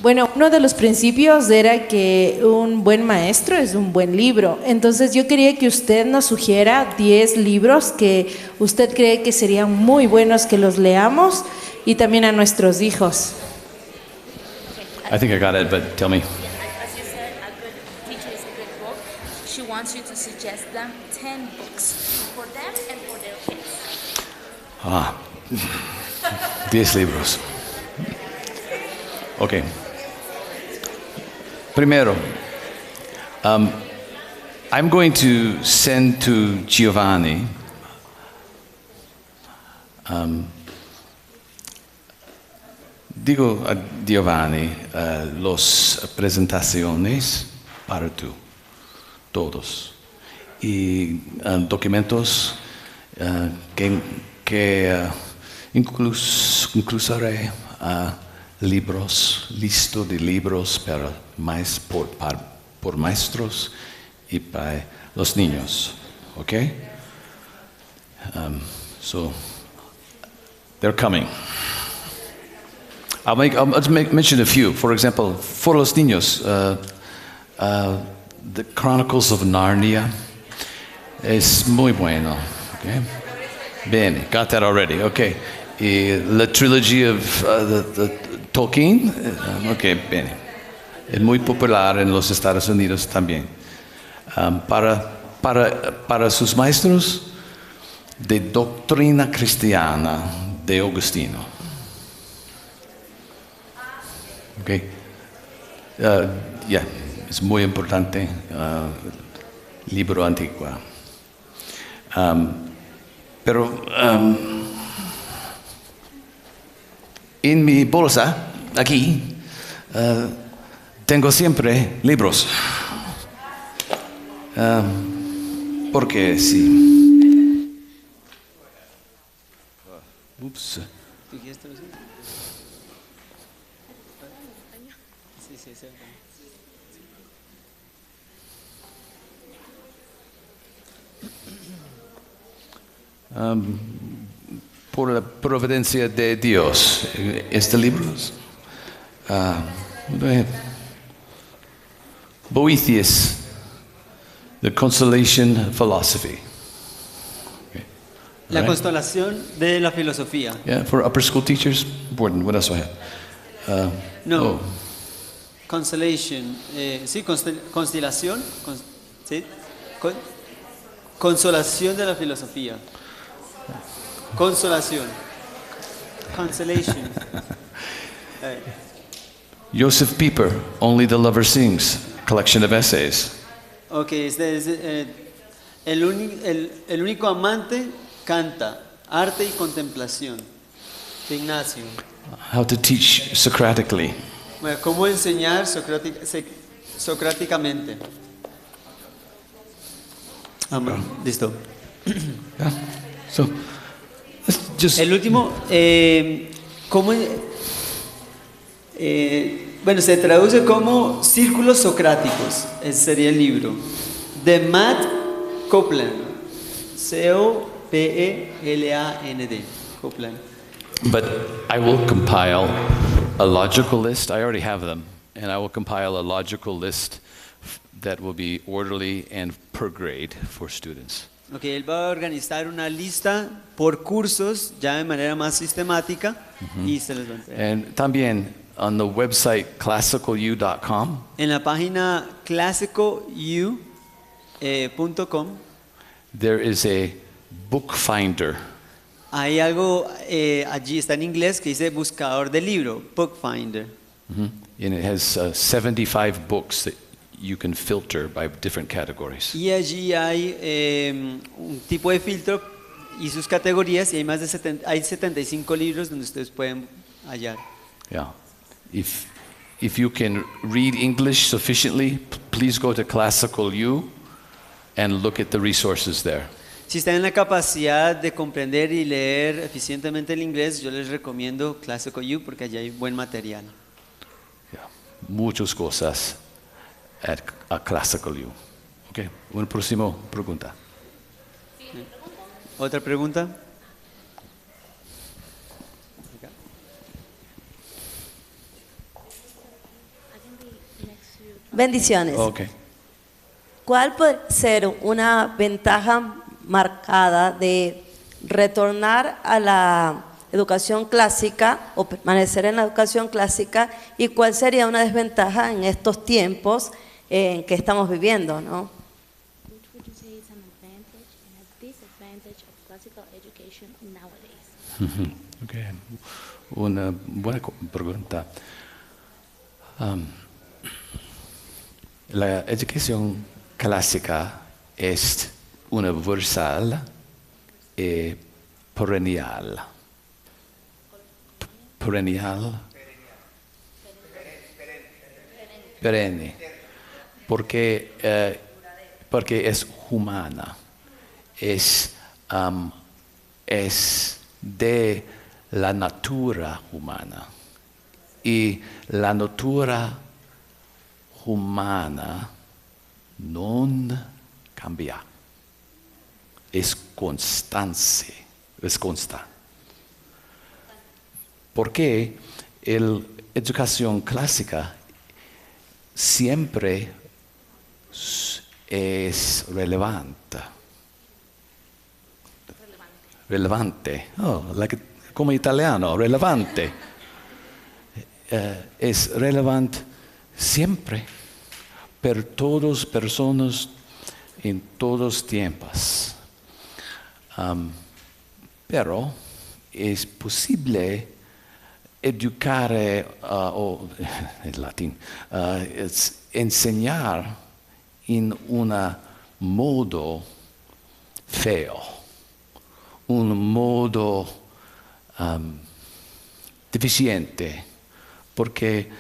Bueno, uno de los principios era que un buen maestro es un buen libro. Entonces yo quería que usted nos sugiera 10 libros que usted cree que serían muy buenos que los leamos y también a nuestros hijos. I think I got it, but tell me. As you said, a good teacher is a good book. She wants you to suggest them 10 books for them and for their kids. 10 libros. Okay. Primero, I'm going to send to Giovanni digo a Giovanni las presentaciones para tú, todos, y documentos que incluiré libros, listo de libros por maestros y para los niños, okay? So they're coming. I'll mention a few. For example, for los niños, The Chronicles of Narnia es muy bueno, okay? Bene, got that already, okay. Y la trilogy of the Tolkien, ok, bien. Es muy popular en los Estados Unidos también. Para sus maestros de doctrina cristiana de Agustino. Ok. Es muy importante. Libro antiguo. Pero en mi bolsa, aquí, tengo siempre libros. Porque sí. Ups. Por la providencia de Dios, este libro, Boethius, The Consolation Philosophy. Okay. La constelación de la filosofía. Yeah, for upper school teachers, important. What else do I have? No. Consolation, sí, constelación, sí, consolación de la filosofía. Consolación. Consolation. Joseph Pieper, Only the Lover Sings, collection of essays. Okay, este es el único amante canta, arte y contemplación. De Ignacio. How to teach Socratically. Bueno, cómo enseñar socráticamente. Listo. Yeah. So, just el último, ¿cómo? Bueno, se traduce como círculos socráticos. Ese sería el libro. De Matt Copeland. C-O-P-E-L-A-N-D. Copeland. But I will compile a logical list. I already have them. And I will compile a logical list that will be orderly and per grade for students. Okay, él va a organizar una lista por cursos ya de manera más sistemática y se les va a entregar. And también on the website classicalu.com. En la página classicalu.com there is a book finder. Hay algo allí está en inglés que dice buscador de libro, book finder. And it has 75 books that you can filter by different categories. Y allí hay un tipo de filtro y sus categorías y hay más de 75 libros donde ustedes pueden hallar. Yeah. If you can read English sufficiently, please go to Classical U and look at the resources there. Si están en la capacidad de comprender y leer eficientemente el inglés, yo les recomiendo Classical U porque allí hay buen material. Yeah. Muchas cosas at Classical U. Ok, una próxima pregunta. ¿Otra pregunta? Bendiciones. Ok. ¿Cuál puede ser una ventaja marcada de retornar a la educación clásica o permanecer en la educación clásica, y cuál sería una desventaja en estos tiempos en que estamos viviendo, ¿no? Which would you say is an advantage and a disadvantage of classical education nowadays? Okay. Una buena pregunta. La educación clásica es universal y perennial. Perenne. Porque es humana. Es de la natura humana. Y la natura humana no cambia. Es constante. Porque la educación clásica siempre es relevante. Oh, como italiano, relevante. Es relevante siempre, para todas personas en todos tiempos. Pero es posible educar, o en latín, es enseñar en un modo feo, un modo deficiente, porque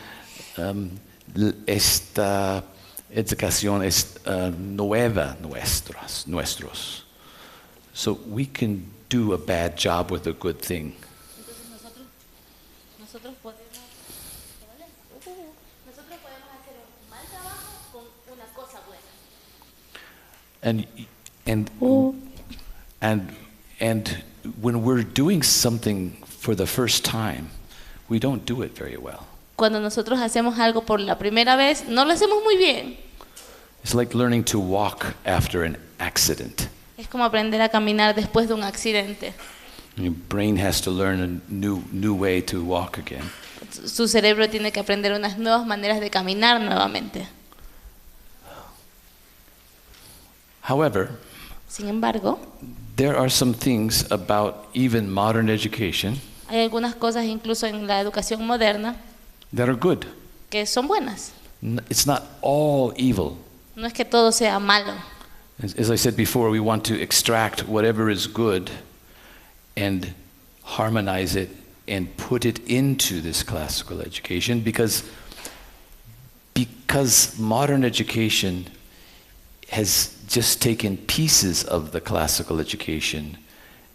esta educación es nueva nuestros. So we can do a bad job with a good thing. Entonces nosotros podemos hacer un mal trabajo con una cosa buena. And when we're doing something for the first time, we don't do it very well. Cuando nosotros hacemos algo por la primera vez, no lo hacemos muy bien. It's like learning to walk after an accident. Es como aprender a caminar después de un accidente. Your brain has to learn a new way to walk again. Su cerebro tiene que aprender unas nuevas maneras de caminar nuevamente. However, Sin embargo, there are some things about even modern education hay algunas cosas incluso en la educación moderna that are good. que son buenas. It's not all evil. No es que todo sea malo. As I said before, we want to extract whatever is good and harmonize it and put it into this classical education because modern education has just taken pieces of the classical education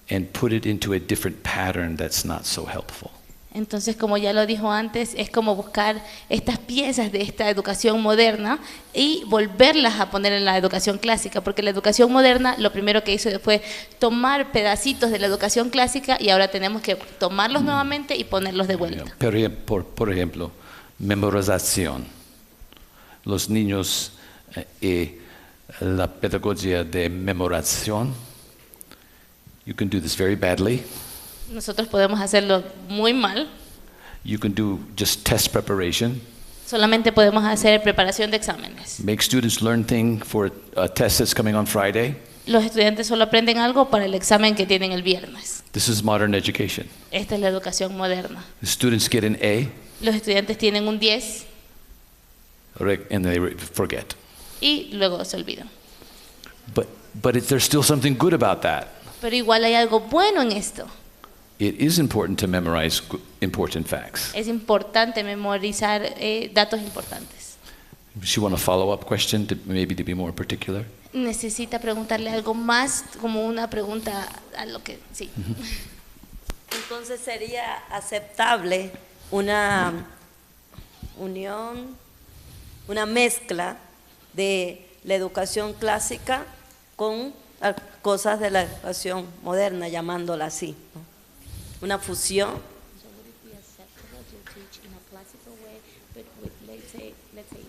and put it into a different pattern that's not so helpful. Entonces, como ya lo dijo antes, es como buscar estas piezas de esta educación moderna y volverlas a poner en la educación clásica, porque la educación moderna lo primero que hizo fue tomar pedacitos de la educación clásica y ahora tenemos que tomarlos nuevamente y ponerlos de vuelta. Por ejemplo, memorización. Los niños y la pedagogía de memorización. You can do this very badly. Nosotros podemos hacerlo muy mal. You can do just test preparation. Solamente podemos hacer preparación de exámenes. Make students learn things for a test that's coming on Friday. Los estudiantes solo aprenden algo para el examen que tienen el viernes. This is modern education. Esta es la educación moderna. The students get an A. Los estudiantes tienen un 10 And they forget. y luego se olvidan. But there's still something good about that. Pero igual hay algo bueno en esto. It is important to memorize important facts. Es importante memorizar datos importantes. She want a follow-up question, maybe to be more particular. Necesita preguntarle algo más, como una pregunta a lo que sí. Entonces sería aceptable una unión, una mezcla de la educación clásica con cosas de la educación moderna, llamándola así, ¿no? Una fusión. So would it be acceptable to teach in a classical way, but with, let's say,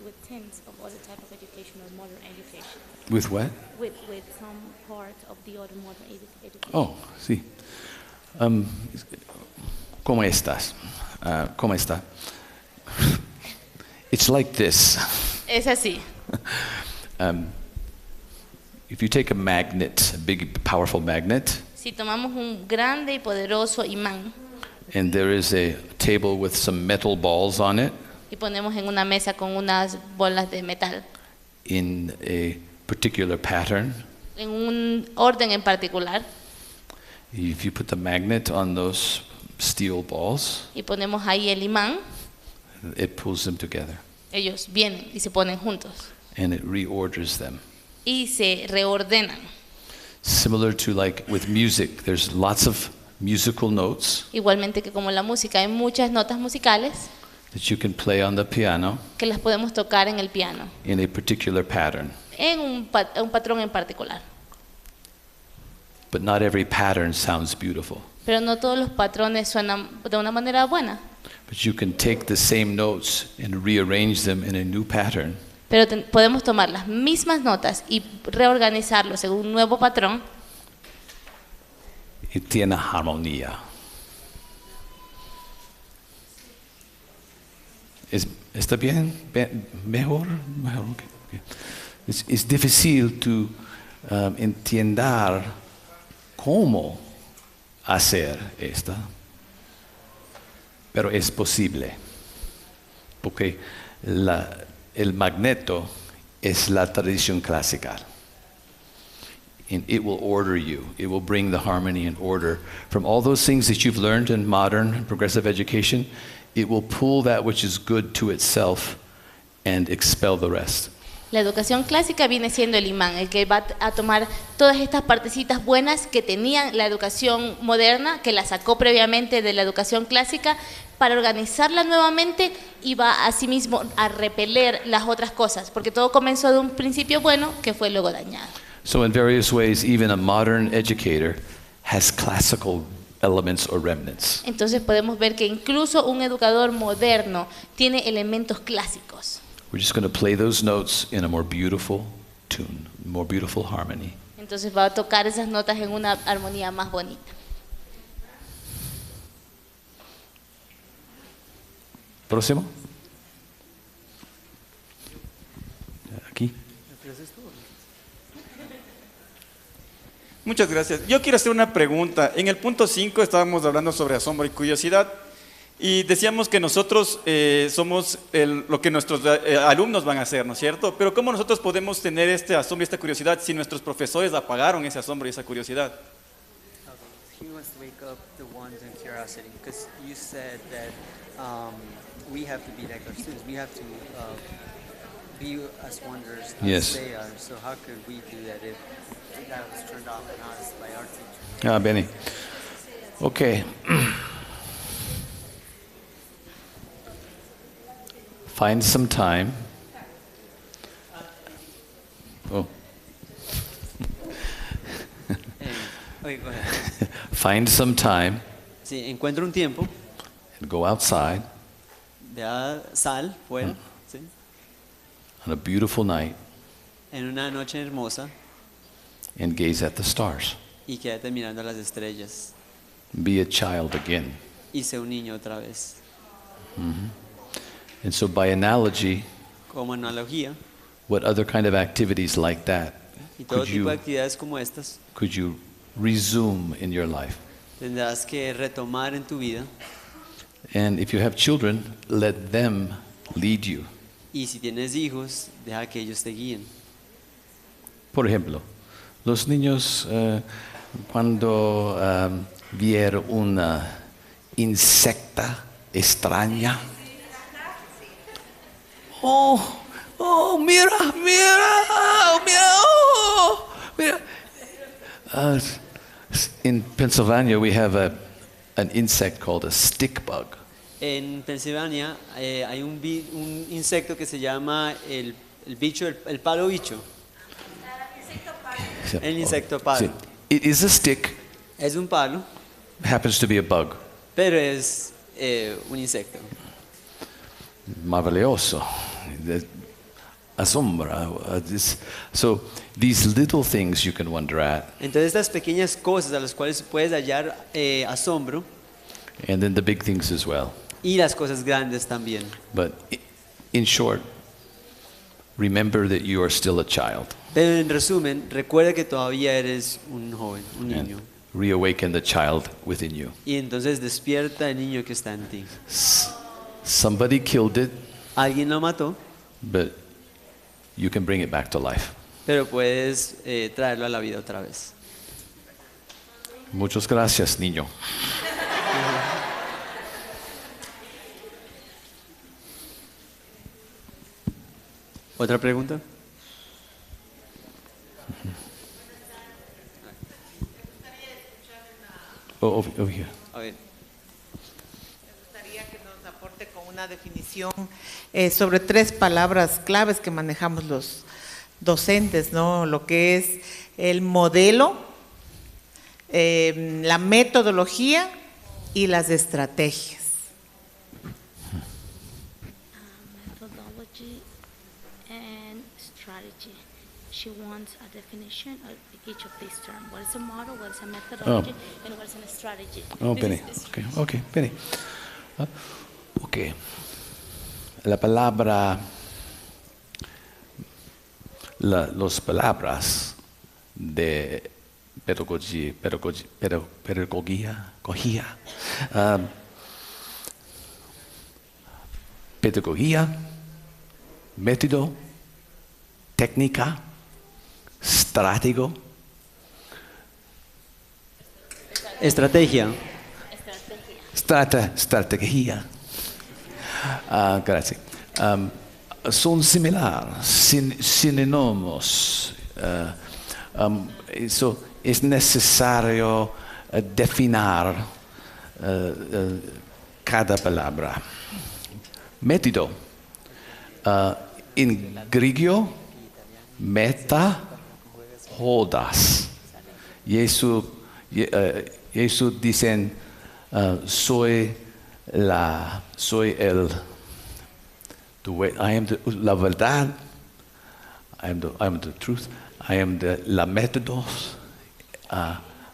with tints of other type of education or modern education? With what? With some part of the other modern education. Oh, sí. ¿Cómo estás? ¿Cómo está? It's like this. Es así. If you take a magnet, a big, powerful magnet, Si tomamos un grande y poderoso imán and there is a table with some metal balls on it y ponemos en una mesa con unas bolas de metal in a particular pattern, en un orden en particular if you put the magnet on those steel balls, y ponemos ahí el imán, it pulls them together ellos vienen y se ponen juntos and it reorders them. y se reordenan. Similar to like with music, there's lots of musical notes Igualmente que como la música, hay muchas notas musicales that you can play on the piano que las podemos tocar en el piano, in a particular pattern. en un patrón en particular. But not every pattern sounds beautiful. Pero no todos los patrones suenan de una manera buena. But you can take the same notes and rearrange them in a new pattern. Pero podemos tomar las mismas notas y reorganizarlo según un nuevo patrón Y tiene armonía. ¿Está bien? ¿Mejor? Mejor, okay, okay. Es difícil to entender cómo hacer esto, pero es posible, porque el magneto es la tradición clásica. And it will order you. It will bring the harmony and order. From all those things that you've learned in modern and progressive education, it will pull that which is good to itself and expel the rest. La educación clásica viene siendo el imán, el que va a tomar todas estas partecitas buenas que tenían la educación moderna, que la sacó previamente de la educación clásica, para organizarla nuevamente y va asimismo a repeler las otras cosas, porque todo comenzó de un principio bueno que fue luego dañado. So in various ways, even a modern educator has classical elements or remnants. Entonces podemos ver que incluso un educador moderno tiene elementos clásicos. We're just going to play those notes in a more beautiful tune, more beautiful harmony. Entonces va a tocar esas notas en una armonía más bonita. Próximo. Aquí. Muchas gracias. Yo quiero hacer una pregunta. En el punto 5 estábamos hablando sobre asombro y curiosidad y decíamos que nosotros somos lo que nuestros alumnos van a hacer, ¿no es cierto? Pero ¿cómo nosotros podemos tener este asombro y esta curiosidad si nuestros profesores apagaron ese asombro y esa curiosidad? He wants to wake up the wonder and curiosity, because you said that we have to be like our students. We have to be as wonders as Yes. they are. So how could we do that if that was turned off on us by our teacher? Ah, Benny. Okay. Find some time. Oh. Okay, go ahead. Find some time Sí, encuentra un tiempo, and go outside sal fuera, ¿sí? on a beautiful night En una noche hermosa and gaze at the stars. y quédate mirando las estrellas Be a child again. y sé un niño otra vez. And so by analogy, Como analogía, what other kind of activities like that y todo could tipo de you, actividades como estas could you resume in your life? tendrás que retomar en tu vida, And if you have children, let them lead you. y si tienes hijos, deja que ellos te guíen. Por ejemplo, los niños cuando vieron una insecta extraña, oh, mira, oh, mira. In Pennsylvania, we have an insect called a stick bug. En Pensilvania hay un insecto que se llama el bicho, el palo bicho. El insecto palo. Sí. It is a stick, Es un palo, happens to be a bug. pero es un insecto. Maravilloso. Asombra. So these little things you can wonder at. Entonces estas pequeñas cosas a las cuales puedes hallar asombro And then the big things as well. y las cosas grandes también. But in short, remember that you are still a child. Pero en resumen, recuerda que todavía eres un joven, un niño. And reawaken the child within you. Y entonces despierta el niño que está en ti. Somebody killed it, Alguien lo mató, but you can bring it back to life. pero puedes traerlo a la vida otra vez. Muchas gracias, niño. ¿Otra pregunta? Oh, over here. A ver. Me gustaría que nos aporte con una definición sobre 3 palabras claves que manejamos los docentes, ¿no? Lo que es el modelo, la metodología y las estrategias. Methodology and strategy. She wants a definition of each of these terms. What is a model, what is a methodology, and what is a strategy. Oh, This Penny. is- Okay, Penny. Okay. La palabra, las palabras de pedagogía, pedagogía, método, técnica, estratégico, Estrategia. estrategia. Gracias. Son similares, sinónimos. Eso es necesario definir cada palabra. Método. En griego, meta, jodas. Y eso dicen, soy the way, I am la verdad, I am the truth, I am la métodos,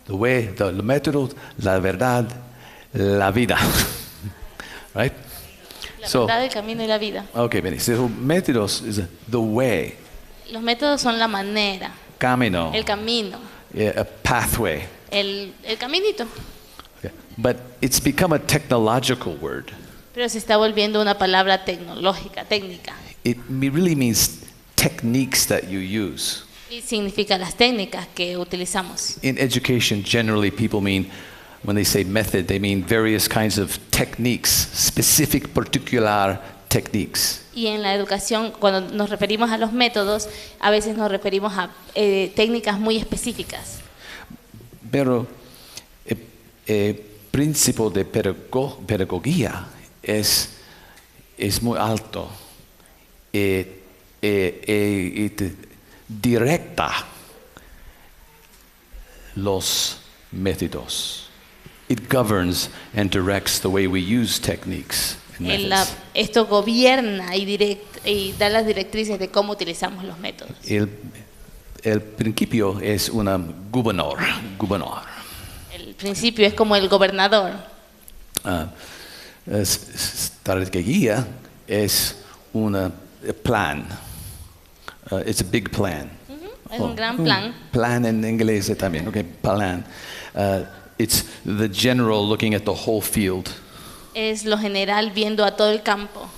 the way, the métodos, la verdad, la vida. Right? La verdad, el camino y la vida. Okay, Benny. So métodos is the way, Los métodos son la manera, camino, el camino, a pathway. el caminito. Okay. But it's become a technological word. Pero se está volviendo una palabra tecnológica, técnica. It really means techniques that you use. Y significa las técnicas que utilizamos. In education, generally people mean, when they say method, they mean various kinds of techniques, specific, particular techniques. Y en la educación, cuando nos referimos a los métodos, a veces nos referimos a técnicas muy específicas. Pero el principio de pedagogía es muy alto y directa los métodos. It governs and directs the way we use techniques and methods. Esto gobierna y da las directrices de cómo utilizamos los métodos. El principio es gobernador. El principio es como el gobernador. Estrategia es plan. It's a big plan. Es un gran plan. Plan en inglés también, okay, plan. It's the general looking at the whole field. Es lo general viendo a todo el campo.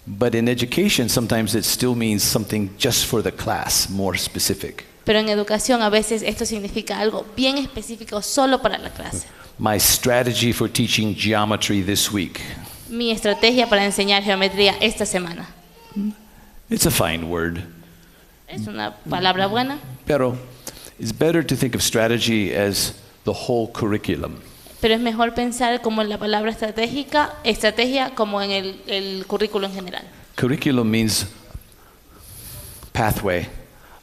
But in education, sometimes it still means something just for the class, more specific. Pero en educación a veces esto significa algo bien específico solo para la clase. My strategy for teaching geometry this week. Mi estrategia para enseñar geometría esta semana. It's a fine word, Es una palabra buena, pero it's better to think of strategy as the whole curriculum. pero es mejor pensar como en la palabra estrategia como en el currículo en general. Curriculum means pathway,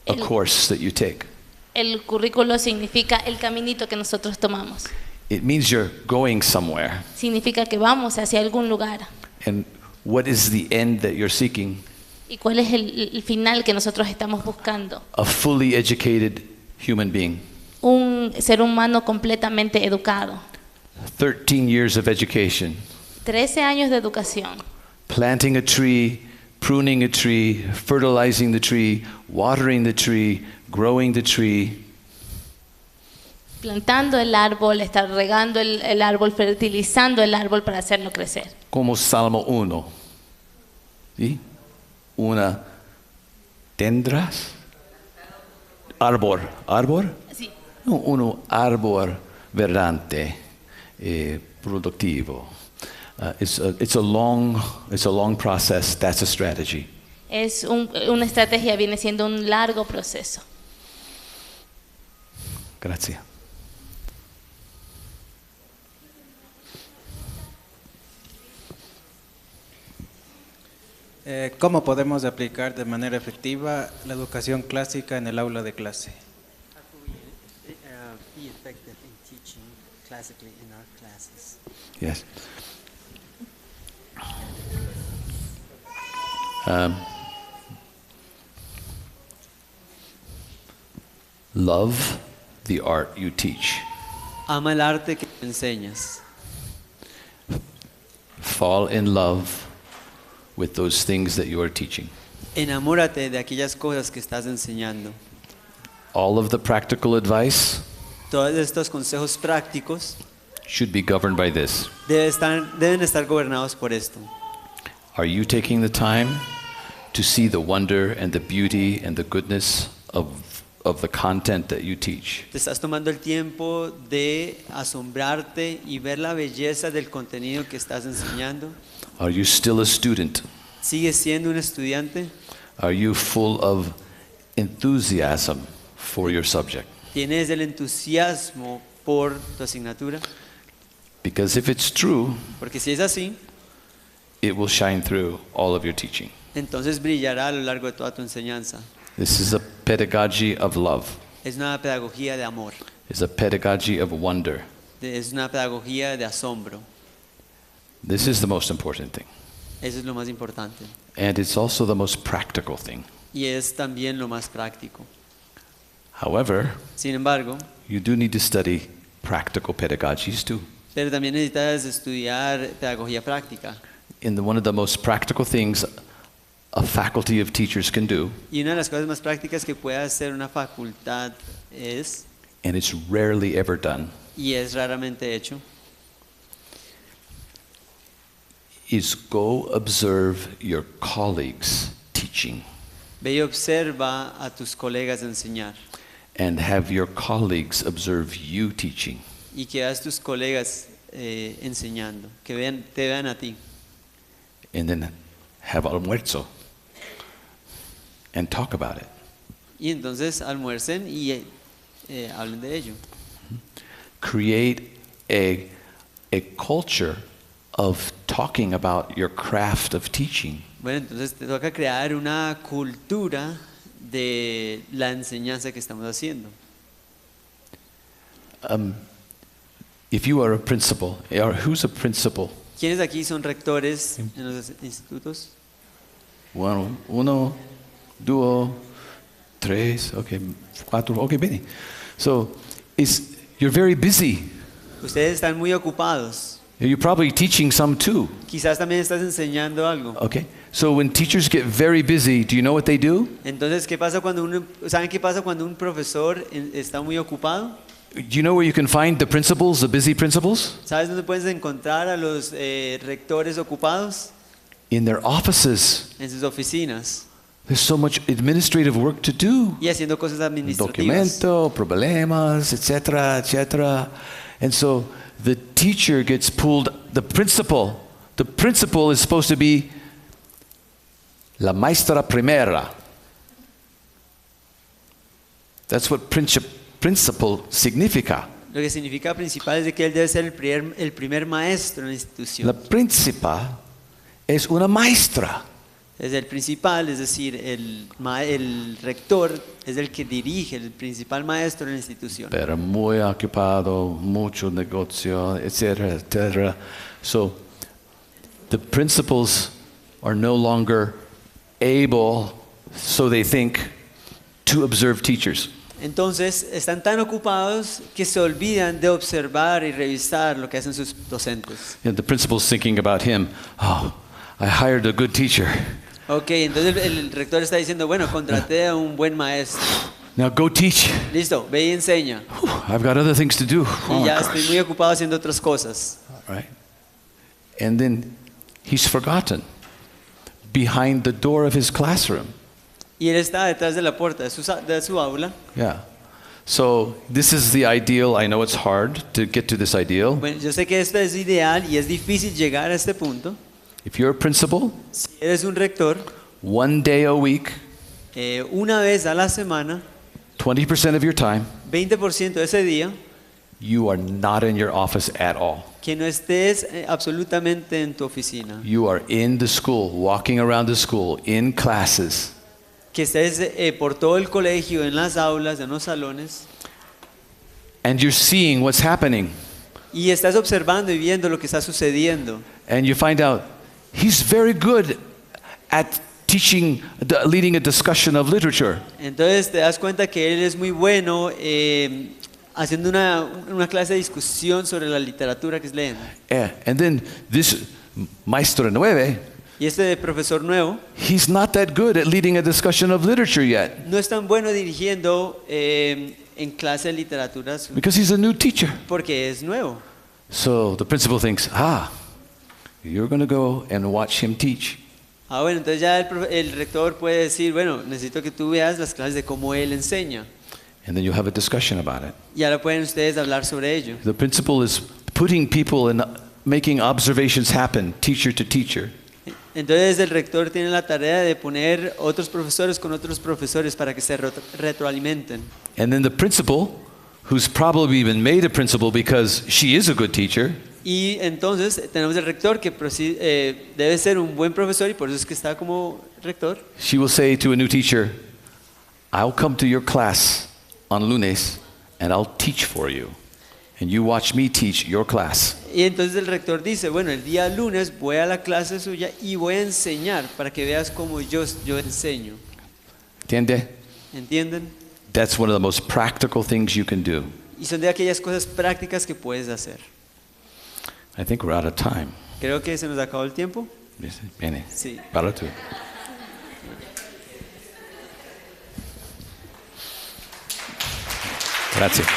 a El- course that you take. El currículo significa el caminito que nosotros tomamos. It means you're going somewhere. Significa que vamos hacia algún lugar. And what is the end that you're seeking? ¿Y cuál es el final que nosotros estamos buscando? A fully educated human being. Un ser humano completamente educado. 13 years of education. 13 años de educación. Planting a tree, pruning a tree, fertilizing the tree, watering the tree, growing the tree. Plantando el árbol, estar regando el árbol, fertilizando el árbol para hacerlo crecer. Como Salmo 1. ¿Sí? Una tendrás. Árbol. ¿Árbol? Sí. No, uno árbol verdante, productivo. It's a long process. That's a strategy. Es una estrategia, viene siendo un largo proceso. Gracias. ¿Cómo podemos aplicar de manera efectiva la educación clásica en el aula de clase? How can we be effective in teaching classically in our classes? Yes. Love the art you teach. Ama el arte que enseñas. Fall in love with those things that you are teaching. Enamórate de aquellas cosas que estás enseñando. All of the practical advice Todos estos consejos prácticos should be governed by this. deben estar gobernados por esto. Are you taking the time to see the wonder and the beauty and the goodness of the content that you teach? Te estás tomando el tiempo de asombrarte y ver la belleza del contenido que estás enseñando. Are you still a student? ¿Sigues siendo un estudiante? Are you full of enthusiasm for your subject? ¿Tienes el entusiasmo por tu asignatura? Because if it's true, Porque si es así, it will shine through all of your teaching. entonces brillará a lo largo de toda tu enseñanza. This is a pedagogy of love. Es una pedagogía de amor, It's a pedagogy of wonder. es una pedagogía de asombro. This is the most important thing. Eso es lo más importante. And it's also the most practical thing. Y es también lo más práctico. However, Sin embargo, you do need to study practical pedagogies too. pero también necesitas estudiar pedagogía práctica. One of the most practical things a faculty of teachers can do, Y una de las cosas más prácticas que puede hacer una facultad es, and it's rarely ever done, y es raramente hecho, is go observe your colleagues teaching ve y observa a tus colegas enseñar and have your colleagues observe you teaching. y que veas tus colegas enseñando, que te vean a ti. And then have almuerzo and talk about it. Y entonces almuercen y hablen de ello. Create a culture of talking about your craft of teaching. Bueno, entonces te toca crear una cultura de la enseñanza que estamos haciendo. If you are a principal, or who's a principal? ¿Quiénes aquí son rectores en los institutos? Uno, dos, tres, okay, cuatro, okay, bene. So, you're very busy. Ustedes están muy ocupados. You're probably teaching some too. Quizás también estás enseñando algo. Okay. So when teachers get very busy, do you know what they do? Entonces, ¿saben qué pasa cuando un profesor está muy ocupado? Do you know where you can find the principals, the busy principals? ¿Sabes dónde puedes encontrar a los rectores ocupados? In their offices. En sus oficinas. There's so much administrative work to do. Y haciendo cosas administrativas. Documento, problemas, etcétera, etcétera. And so the teacher gets pulled, the principal is supposed to be la maestra primera. That's what principal significa. Lo que significa principal es de que él debe ser el primer maestro en la institución. La principal es una maestra. es el principal, es decir, el rector es el que dirige, el principal maestro de la institución. Pero muy ocupado, mucho negocio, etcétera, etcétera. So the principals are no longer able, so they think, to observe teachers. Entonces, están tan ocupados que se olvidan de observar y revisar lo que hacen sus docentes. And the principal's thinking about him. Oh, I hired a good teacher. Ok, entonces el rector está diciendo, bueno, contraté a un buen maestro. Now go teach. Listo, ve y enseña. I've got other things to do. Oh Y my ya gosh. estoy muy ocupado haciendo otras cosas. Right? And then he's forgotten behind the door of his classroom. Y él está detrás de la puerta de su aula. Yeah. So this is the ideal. I know it's hard to get to this ideal. Bueno, yo sé que esto es ideal y es difícil llegar a este punto. If you're a principal, Si eres un rector, one day a week, una vez a la semana, 20% of your time, 20% de ese día, you are not in your office at all. que no estés absolutamente en tu oficina. You are in the school, walking around the school, in classes. Que estés por todo el colegio, en las aulas, en los salones, And you're seeing what's happening. y estás observando y viendo lo que está sucediendo. And you find out he's very good at teaching, leading a discussion of literature. Entonces te das cuenta que él es muy bueno haciendo una clase de discusión sobre la literatura que es leyendo. And then this Maestro Nueve, Y este profesor nuevo he's not that good at leading a discussion of literature yet no es tan bueno dirigiendo en clase de literatura because he's a new teacher. porque es nuevo. So the principal thinks, you're going to go and watch him teach. Bueno, entonces ya el rector puede decir, bueno, necesito que tú veas las clases de cómo él enseña. And then you have a discussion about it. Y ahora pueden ustedes hablar sobre ello. The principal is putting people in, making observations happen, teacher to teacher. Entonces el rector tiene la tarea de poner otros profesores con otros profesores para que se retroalimenten. And then the principal, who's probably been made a principal because she is a good teacher, Y entonces tenemos el rector que debe ser un buen profesor y por eso es que está como rector. she will say to a new teacher, I'll come to your class on lunes and I'll teach for you. And you watch me teach your class. Y entonces el rector dice, bueno, el día lunes voy a la clase suya y voy a enseñar para que veas cómo yo enseño. ¿Entiende? ¿Entienden? That's one of the most practical things you can do. Y son de aquellas cosas prácticas que puedes hacer. I think we're out of time. Creo que se nos acabó el tiempo. Bene. Sí. Para tú. Gracias.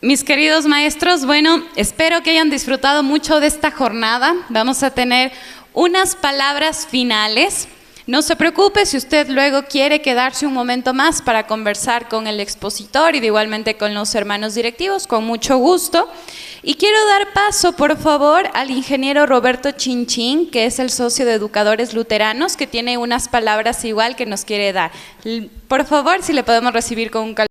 Mis queridos maestros, bueno, espero que hayan disfrutado mucho de esta jornada. Vamos a tener unas palabras finales. No se preocupe si usted luego quiere quedarse un momento más para conversar con el expositor y igualmente con los hermanos directivos, con mucho gusto. Y quiero dar paso, por favor, al ingeniero Roberto Chinchín, que es el socio de Educadores Luteranos, que tiene unas palabras igual que nos quiere dar. Por favor, si le podemos recibir con un